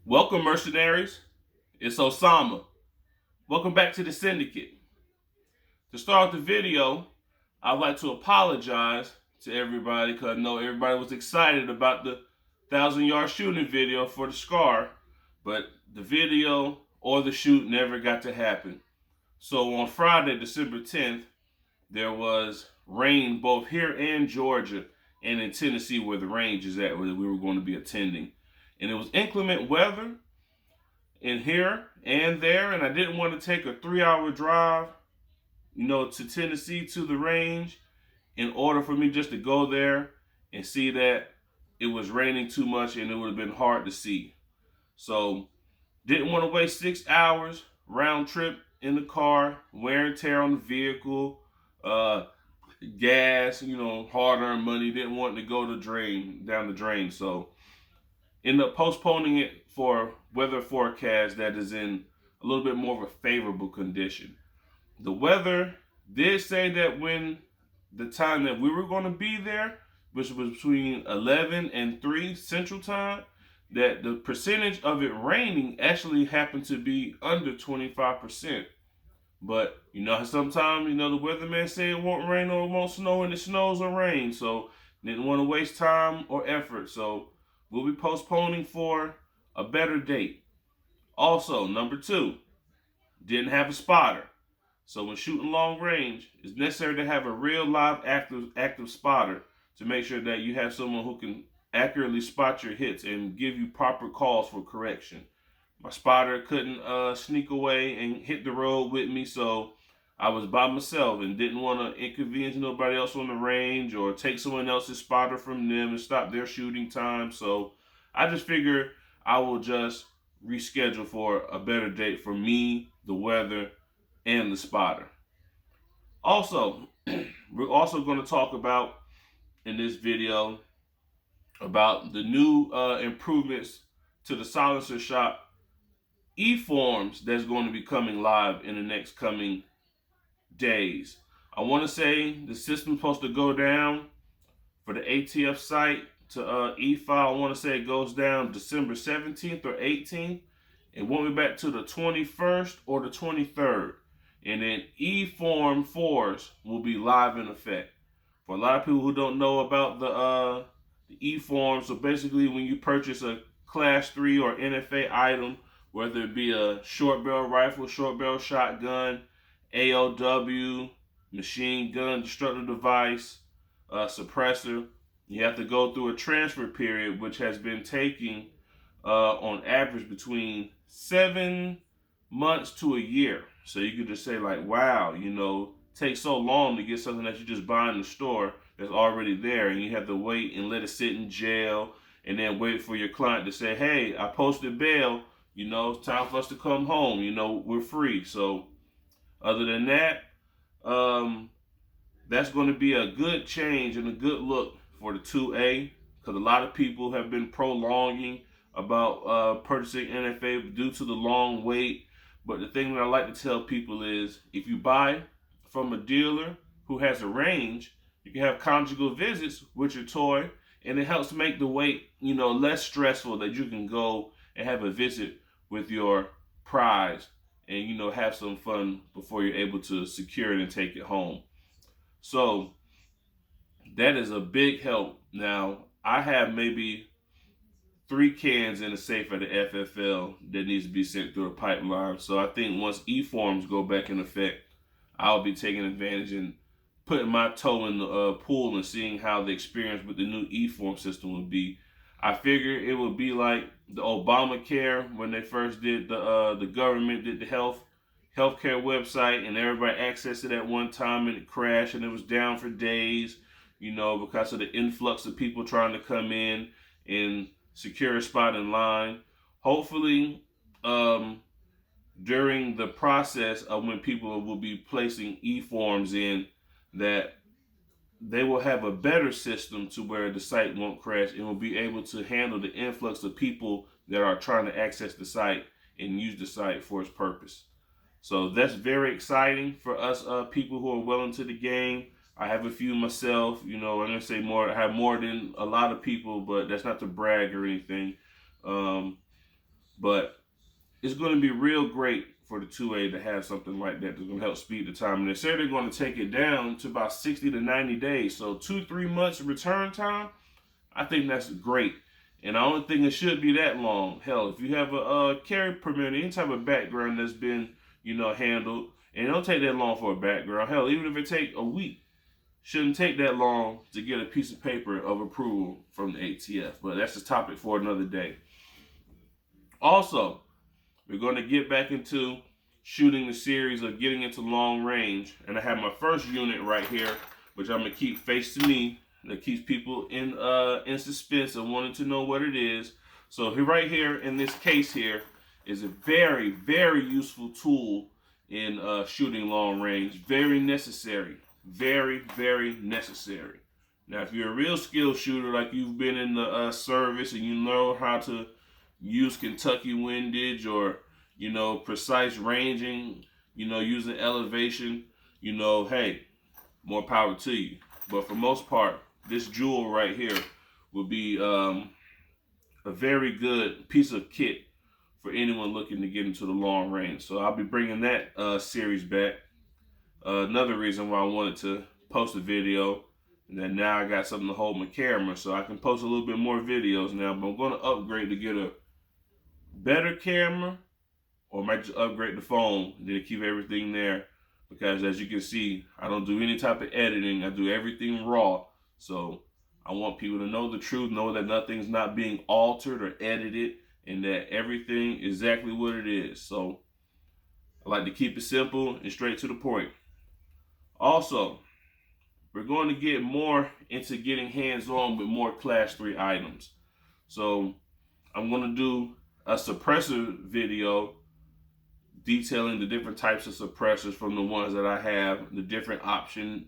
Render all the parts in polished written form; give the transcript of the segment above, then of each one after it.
Welcome, Mercenaries. It's Osama. Welcome back to the Syndicate. To start the video, I'd like to apologize to everybody because I know everybody was excited about the 1,000-yard shooting video for the SCAR, but the video or the shoot never got to happen. So on Friday, December 10th, there was rain both here in Georgia and in Tennessee where the range is at, where we were going to be attending. And it was inclement weather in here and there, and I didn't want to take a 3-hour drive, to Tennessee to the range in order for me just to go there and see that it was raining too much and it would have been hard to see. So didn't want to waste 6 hours round trip in the car, wear and tear on the vehicle, gas, hard earned money. Didn't want to go down the drain. So end up postponing it for weather forecast that is in a little bit more of a favorable condition. The weather did say that when the time that we were going to be there, which was between 11 and 3 Central Time, that the percentage of it raining actually happened to be under 25%. But sometimes the weatherman say it won't rain or it won't snow, and it snows or rains. So didn't want to waste time or effort. So we'll be postponing for a better date. Also, number 2, didn't have a spotter. So when shooting long range, it's necessary to have a real live active spotter to make sure that you have someone who can accurately spot your hits and give you proper calls for correction. My spotter couldn't sneak away and hit the road with me, so I was by myself and didn't want to inconvenience nobody else on the range or take someone else's spotter from them and stop their shooting time. So I just figured I will just reschedule for a better date for me, the weather, and the spotter. Also, we're also going to talk about in this video about the new improvements to the silencer shop eForms that's going to be coming live in the next coming days. I want to say the system's supposed to go down for the ATF site to e-file. I want to say it goes down December 17th or 18th. It won't be back to the 21st or the 23rd. And then eForm 4s will be live in effect. For a lot of people who don't know about the eForm, so basically when you purchase a Class 3 or NFA item, whether it be a short barrel rifle, short barrel shotgun, AOW, machine gun, destructive device, suppressor, you have to go through a transfer period, which has been taking on average between 7 months to a year. So you could just say like, wow, takes so long to get something that you just buy in the store that's already there, and you have to wait and let it sit in jail and then wait for your client to say, hey, I posted bail, it's time for us to come home, we're free. So other than that, that's going to be a good change and a good look for the 2A, because a lot of people have been prolonging about purchasing NFA due to the long wait. But the thing that I like to tell people is, if you buy from a dealer who has a range, you can have conjugal visits with your toy, and it helps make the wait, less stressful, that you can go and have a visit with your prize and, have some fun before you're able to secure it and take it home. So that is a big help. Now, I have maybe 3 cans in the safe at the FFL that needs to be sent through a pipeline. So I think once eForms go back in effect, I'll be taking advantage and putting my toe in the pool and seeing how the experience with the new eForm system would be. I figure it would be like the Obamacare when they first did the government did the healthcare website, and everybody accessed it at one time and it crashed and it was down for days, because of the influx of people trying to come in and secure a spot in line. Hopefully, during the process of when people will be placing eForms in, that they will have a better system to where the site won't crash and will be able to handle the influx of people that are trying to access the site and use the site for its purpose. So that's very exciting for us people who are well into the game. I have a few myself, I'm going to say more. I have more than a lot of people, but that's not to brag or anything. But it's going to be real great for the 2A to have something like that that's going to help speed the time. And they say they're going to take it down to about 60 to 90 days. So 2-3 months return time, I think that's great. And I don't think it should be that long. Hell, if you have a carry permit, any type of background that's been, handled, and it don't take that long for a background. Hell, even if it take a week, shouldn't take that long to get a piece of paper of approval from the ATF. But that's a topic for another day. Also, we're going to get back into shooting the series of getting into long range. And I have my first unit right here, which I'm going to keep facing me. That keeps people in suspense and wanting to know what it is. So here, right here in this case here, is a very, very useful tool in shooting long range. Very necessary. Very, very necessary. Now, if you're a real skilled shooter, like you've been in the service and you know how to use Kentucky windage or, precise ranging, using elevation, hey, more power to you. But for most part, this jewel right here will be a very good piece of kit for anyone looking to get into the long range. So I'll be bringing that series back. Another reason why I wanted to post a video, and then now I got something to hold my camera so I can post a little bit more videos now. But I'm going to upgrade to get a better camera, or might just upgrade the phone and then keep everything there. Because as you can see, I don't do any type of editing. I do everything raw. So I want people to know the truth, know that nothing's not being altered or edited, and that everything is exactly what it is. So I like to keep it simple and straight to the point. Also, we're going to get more into getting hands-on with more Class 3 items. So I'm going to do a suppressor video detailing the different types of suppressors from the ones that I have, the different options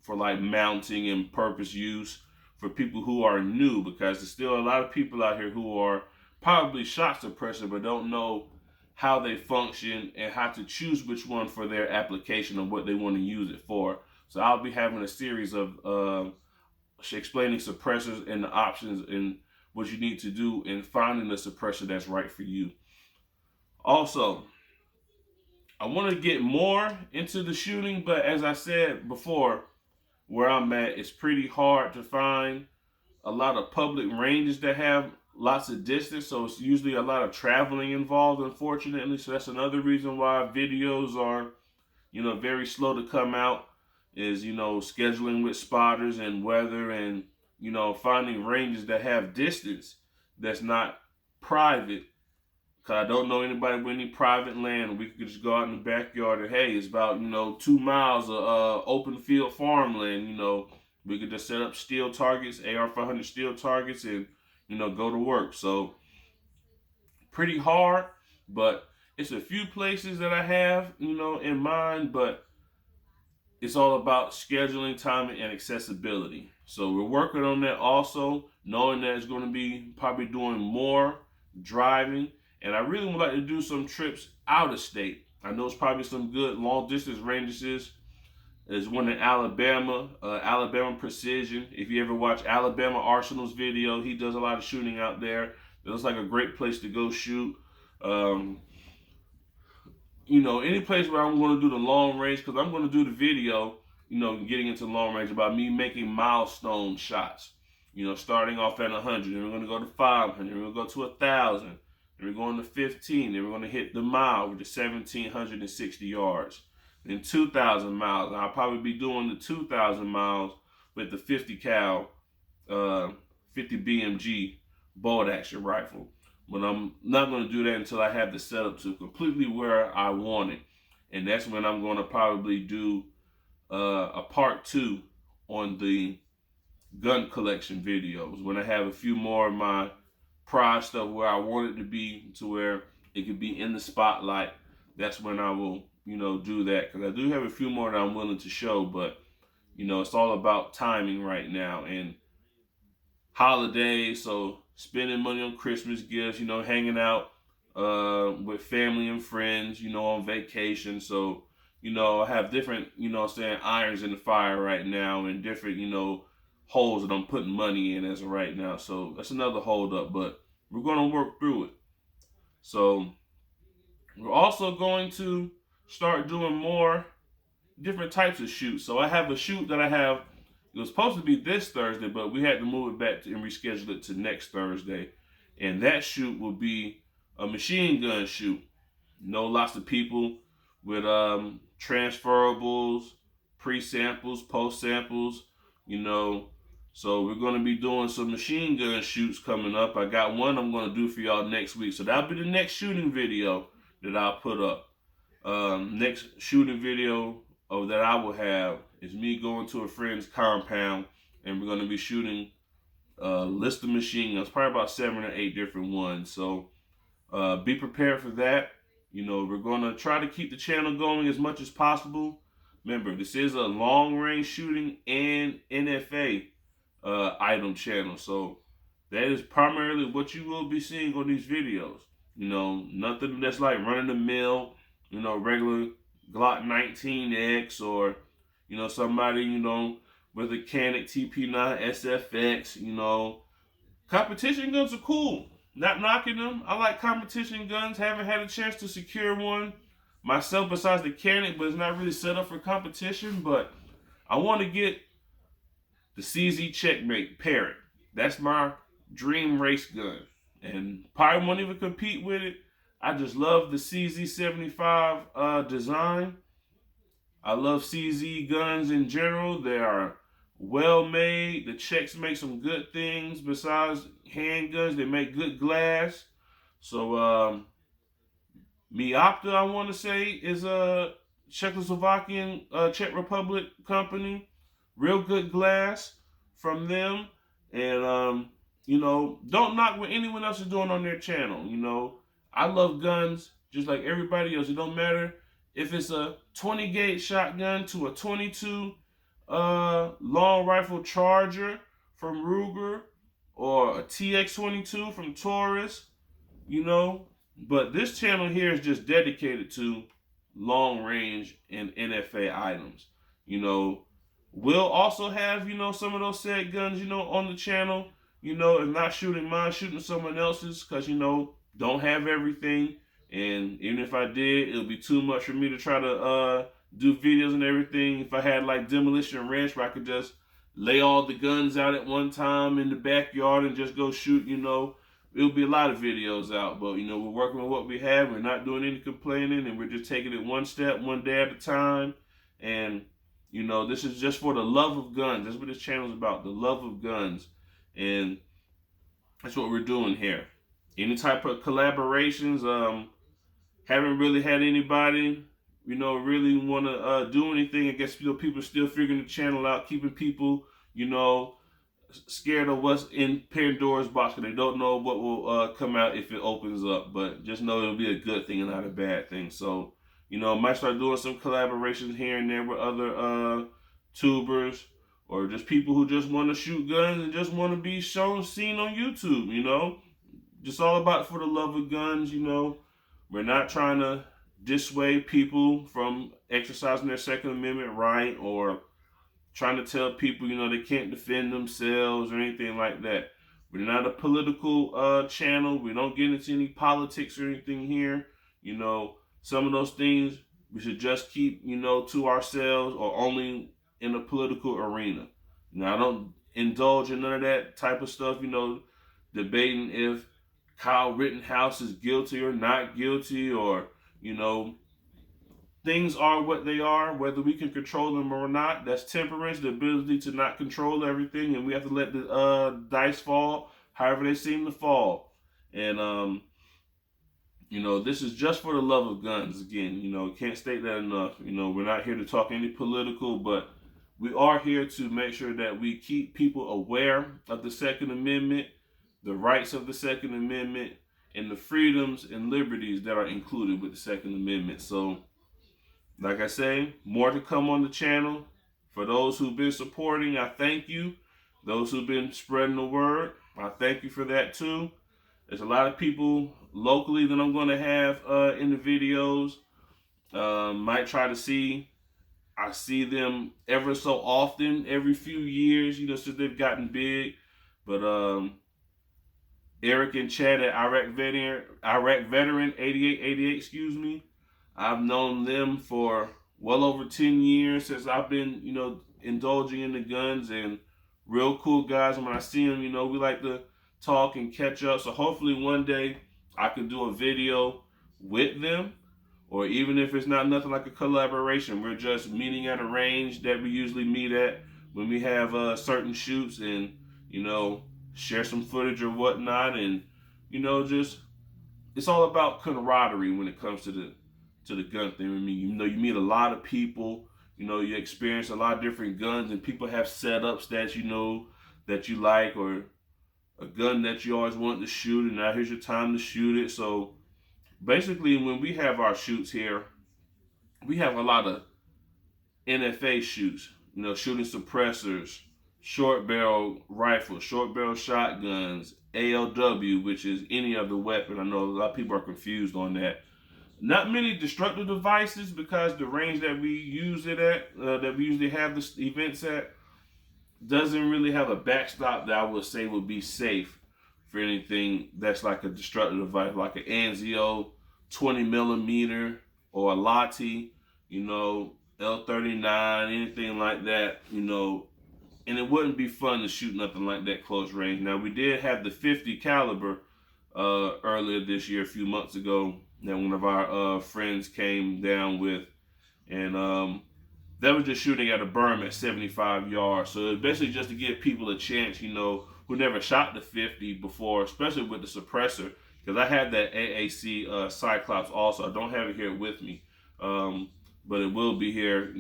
for like mounting and purpose use for people who are new, because there's still a lot of people out here who are probably shot suppressor but don't know how they function and how to choose which one for their application or what they want to use it for. So I'll be having a series of explaining suppressors and the options and what you need to do in finding the suppressor that's right for you. Also, I want to get more into the shooting, but as I said before, where I'm at, it's pretty hard to find a lot of public ranges that have lots of distance, so it's usually a lot of traveling involved, unfortunately. So that's another reason why videos are, very slow to come out, is, scheduling with spotters and weather and, finding ranges that have distance that's not private. Because I don't know anybody with any private land. We could just go out in the backyard and, hey, it's about, 2 miles of open field farmland. We could just set up steel targets, AR-500 steel targets, and, go to work. So pretty hard, but it's a few places that I have, in mind, but it's all about scheduling, timing, and accessibility. So we're working on that also, knowing that it's going to be probably doing more driving. And I really would like to do some trips out of state. I know it's probably some good long distance ranges. There's one in Alabama, Alabama Precision. If you ever watch Alabama Arsenal's video, he does a lot of shooting out there. It looks like a great place to go shoot. Any place where I'm going to do the long range, because I'm going to do the video, getting into long range about me making milestone shots. Starting off at 100, and we're going to go to 500, we're going to go to 1,000, and we're going to 15, and we're going to hit the mile with the 1,760 yards. Then 2,000 miles. And I'll probably be doing the 2,000 miles with the 50 cal, 50 BMG bolt action rifle. But I'm not going to do that until I have the setup to completely where I want it. And that's when I'm going to probably do a part 2 on the gun collection videos. When I have a few more of my prize stuff where I want it to be, to where it could be in the spotlight, that's when I will, do that. Because I do have a few more that I'm willing to show, but, it's all about timing right now. And holidays, so spending money on Christmas gifts, hanging out with family and friends, on vacation. So, I have different, irons in the fire right now, and different, holes that I'm putting money in as of right now. So that's another hold up, but we're going to work through it. So we're also going to start doing more different types of shoots. So I have a shoot that I have. It was supposed to be this Thursday, but we had to move it back and reschedule it to next Thursday. And that shoot will be a machine gun shoot. Lots of people with transferables, pre-samples, post-samples, you know. So we're going to be doing some machine gun shoots coming up. I got one I'm going to do for y'all next week. So that'll be the next shooting video that I'll put up. Next shooting video that I will have is me going to a friend's compound, and we're going to be shooting a list of machine guns, probably about 7 or 8 different ones. So be prepared for that. We're going to try to keep the channel going as much as possible. Remember, this is a long range shooting and NFA item channel. So that is primarily what you will be seeing on these videos. Nothing that's like running the mill, regular Glock 19X or, somebody, with a Canik TP9 SFX, competition guns are cool. Not knocking them. I like competition guns. Haven't had a chance to secure one myself besides the Canik, but it's not really set up for competition. But I want to get the CZ Checkmate Parrot. That's my dream race gun. And probably won't even compete with it. I just love the CZ75 design. I love CZ guns in general. They are well made. The Czechs make some good things besides handguns. They make good glass. So Miopta, I want to say, is a Czechoslovakian, Czech Republic company. Real good glass from them. And don't knock what anyone else is doing on their channel. I love guns just like everybody else. It don't matter if it's a 20 gauge shotgun to a 22 long rifle Charger from Ruger or a TX22 from Taurus, But this channel here is just dedicated to long range and NFA items. We'll also have, some of those said guns, on the channel. If not shooting mine, shooting someone else's, because, don't have everything. And even if I did, it'll be too much for me to try to do videos and everything. If I had like Demolition Ranch where I could just lay all the guns out at one time in the backyard and just go shoot, it'll be a lot of videos out. But, we're working with what we have. We're not doing any complaining, and we're just taking it one step, one day at a time. And, this is just for the love of guns. That's what this channel is about, the love of guns. And that's what we're doing here. Any type of collaborations, haven't really had anybody, really want to do anything. I guess, people are still figuring the channel out, keeping people, scared of what's in Pandora's box because they don't know what will come out if it opens up. But just know it'll be a good thing and not a bad thing. So, might start doing some collaborations here and there with other tubers or just people who just want to shoot guns and just want to be seen on YouTube, Just all about for the love of guns, We're not trying to dissuade people from exercising their Second Amendment right or trying to tell people, they can't defend themselves or anything like that. We're not a political channel. We don't get into any politics or anything here. Some of those things we should just keep, to ourselves or only in a political arena. Now, I don't indulge in none of that type of stuff, debating if Kyle Rittenhouse is guilty or not guilty, or, things are what they are, whether we can control them or not. That's temperance, the ability to not control everything, and we have to let the dice fall however they seem to fall. And, this is just for the love of guns. Again, can't state that enough. We're not here to talk any political, but we are here to make sure that we keep people aware of the Second Amendment, the rights of the Second Amendment, and the freedoms and liberties that are included with the Second Amendment. So, like I say, more to come on the channel. For those who've been supporting, I thank you. Those who've been spreading the word, I thank you for that too. There's a lot of people locally that I'm going to have in the videos. Might try to see. I see them ever so often, every few years, since they've gotten big. But Eric and Chad at Iraq Veteran 8888, excuse me. I've known them for well over 10 years since I've been, indulging in the guns, and real cool guys. And when I see them, we like to talk and catch up. So hopefully one day I can do a video with them, or even if it's not nothing like a collaboration, we're just meeting at a range that we usually meet at when we have certain shoots, and you know share some footage or whatnot, and just it's all about camaraderie when it comes to the gun thing. I mean, you meet a lot of people, you experience a lot of different guns, and people have setups that that you like, or a gun that you always wanted to shoot, and now here's your time to shoot it. So basically, when we have our shoots here, we have a lot of NFA shoots, shooting suppressors, short barrel rifles, short barrel shotguns, ALW, which is any other weapon. I know a lot of people are confused on that. Not many destructive devices, because the range that we use it at, that we usually have the events at, doesn't really have a backstop that I would say would be safe for anything that's like a destructive device, like an Anzio 20 millimeter or a Lati, L39, anything like that, and it wouldn't be fun to shoot nothing like that close range. Now, we did have the 50 caliber earlier this year, a few months ago, that one of our friends came down with, and that was just shooting at a berm at 75 yards. So it's basically just to give people a chance, who never shot the 50 before, especially with the suppressor, because I had that AAC Cyclops also. I don't have it here with me, but it will be here,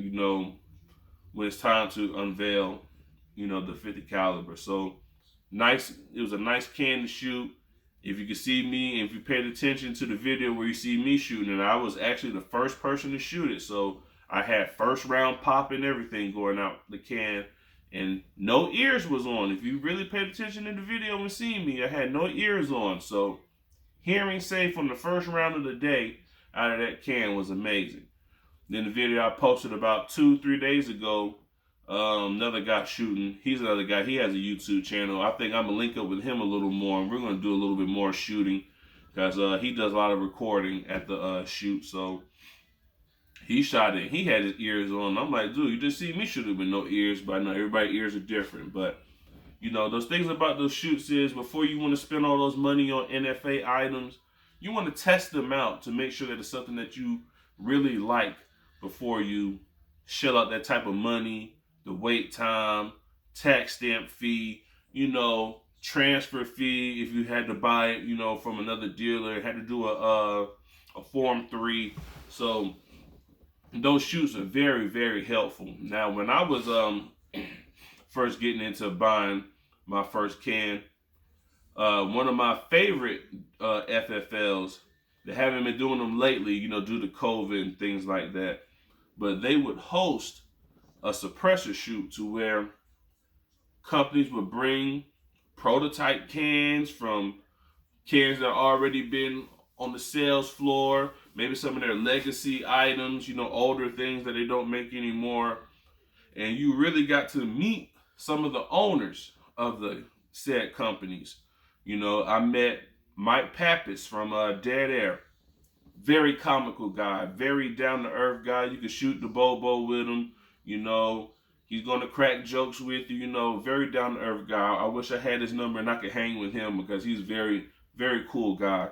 when it's time to unveil, the 50 caliber. So nice. It was a nice can to shoot. If you could see me, if you paid attention to the video where you see me shooting, and I was actually the first person to shoot it. So I had first round pop and everything going out the can, and no ears was on. If you really paid attention in the video and seen me, I had no ears on. So hearing safe on the first round of the day out of that can was amazing. Then the video I posted about 2-3 days ago, another guy shooting. He's another guy. He has a YouTube channel. I think I'm gonna link up with him a little more, and we're gonna do a little bit more shooting, because he does a lot of recording at the shoot. So he shot it. He had his ears on. I'm like, dude, you just see me shooting with no ears, but I know everybody's ears are different. But those things about those shoots is, before you want to spend all those money on NFA items, you want to test them out to make sure that it's something that you really like before you shell out that type of money, the wait time, tax stamp fee, transfer fee if you had to buy it, from another dealer, had to do a Form 3. So those shoots are very, very helpful. Now, when I was first getting into buying my first can, one of my favorite FFLs, they haven't been doing them lately, due to COVID and things like that, but they would host a suppressor shoot to where companies would bring prototype cans from cans that already been on the sales floor, maybe some of their legacy items, older things that they don't make anymore. And you really got to meet some of the owners of the said companies. I met Mike Pappas from Dead Air. Very comical guy, very down-to-earth guy. You can shoot the Bobo with him. He's going to crack jokes with you. Very down-to-earth guy. I wish I had his number and I could hang with him, because he's very, very cool guy.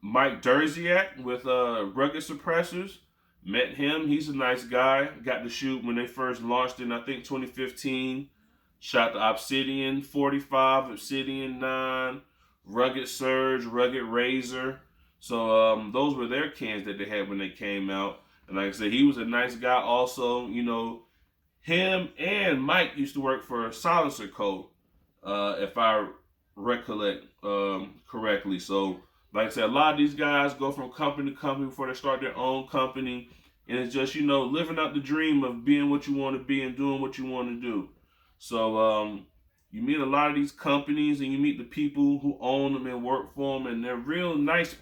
Mike Derziak with Rugged Suppressors. Met him. He's a nice guy. Got to shoot when they first launched in, I think, 2015. Shot the Obsidian 45, Obsidian 9, Rugged Surge, Rugged Razor. So those were their cans that they had when they came out. And like I said, he was a nice guy also. Him and Mike used to work for Silencer Co., if I recollect correctly. So like I said, a lot of these guys go from company to company before they start their own company. And it's just, living out the dream of being what you want to be and doing what you want to do. So you meet a lot of these companies, and you meet the people who own them and work for them, and they're real nice,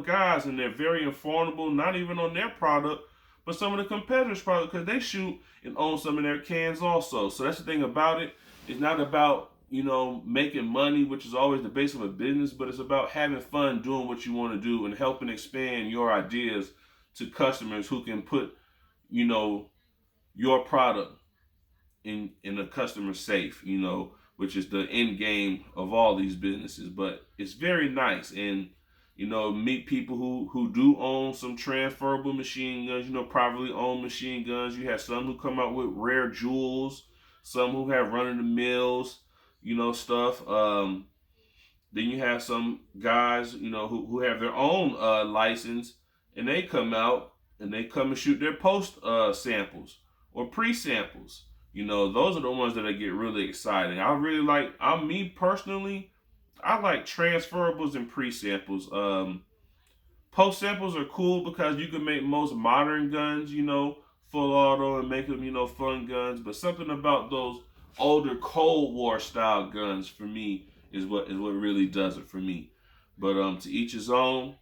guys, and they're very informative, not even on their product, but some of the competitors' product, because they shoot and own some of their cans also. So that's the thing about it. It's not about making money, which is always the base of a business, but it's about having fun doing what you want to do and helping expand your ideas to customers who can put, your product in a customer safe, which is the end game of all these businesses. But it's very nice, and meet people who do own some transferable machine guns, privately owned machine guns. You have some who come out with rare jewels, some who have run of the mills, stuff. Then you have some guys, who have their own license, and they come out and they come and shoot their post samples or pre samples. Those are the ones that I get really exciting. Me personally, I like transferables and pre samples. Post samples are cool because you can make most modern guns, full auto and make them, fun guns. But something about those older Cold War style guns for me is what really does it for me. But to each his own.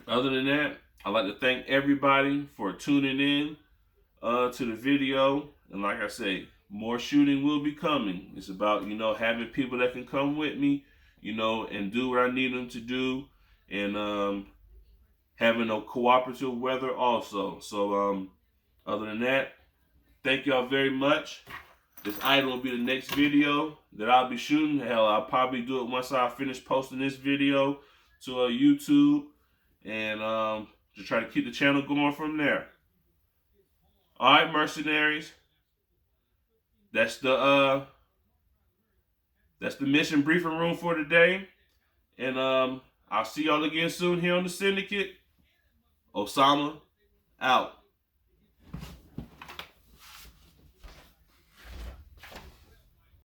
Other than that, I'd like to thank everybody for tuning in to the video. And like I say, more shooting will be coming. It's about, having people that can come with me, and do what I need them to do. And having a cooperative weather also. So other than that, thank y'all very much. This item will be the next video that I'll be shooting. Hell, I'll probably do it once I finish posting this video to YouTube, and to try to keep the channel going from there. All right, Mercenaries. That's the mission briefing room for today. And I'll see y'all again soon here on the Syndicate. Osama out.